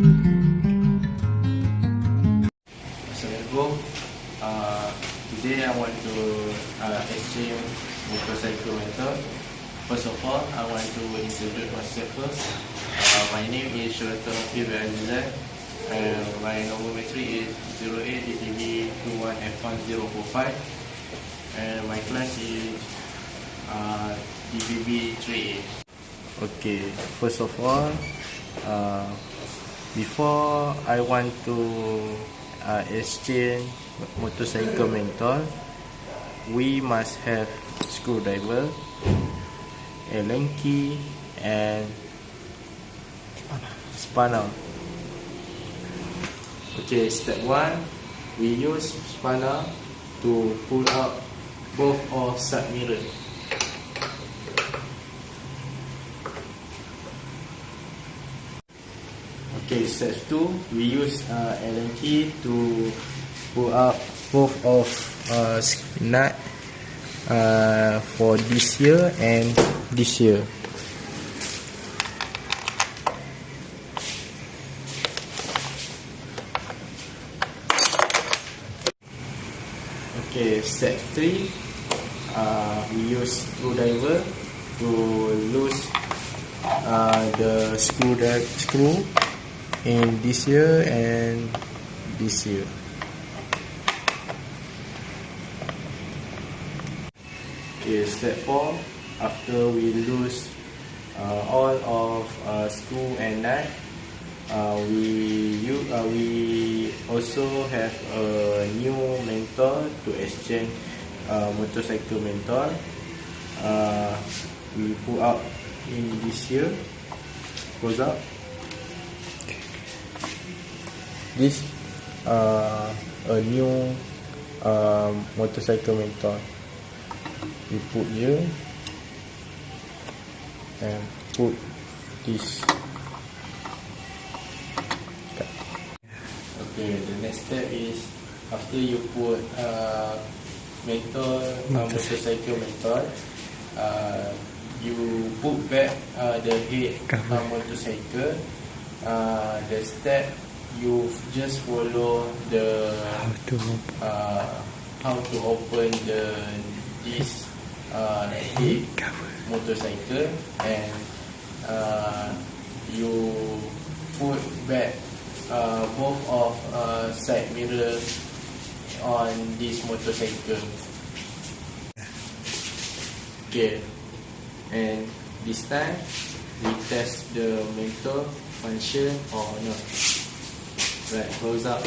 Assalamualaikum. Today I want to exchange motorcycle rental. First of all, I want to introduce myself first. My name is Syiratul Azizan. My number-metry is 08DTB21F1045. And my class is DBB 3A. Okay, first of all, before I want to exchange motorcycle mentol, we must have screwdriver, Allen key, and spanner. Okay, step 1, we use spanner to pull out both of side mirror. Okay, step 2, we use Allen key to pull up both of nut for this year and this year. Okay, step 3, we use screwdriver to loose the screw in this year and this year. Okay, step 4, after we lose all of screw and nut, we also have a new mentol to exchange motorcycle mentol. We pull out in this year, close up. This a new motorcycle mentol. We put here and put this. Okay, the next step is after you put motorcycle mentol, you put back the head motorcycle. The step, you just follow the how to open this head motorcycle, and you put back both of side mirror on this motorcycle. Okay, and this time we test the mentol function or not. Right, close up.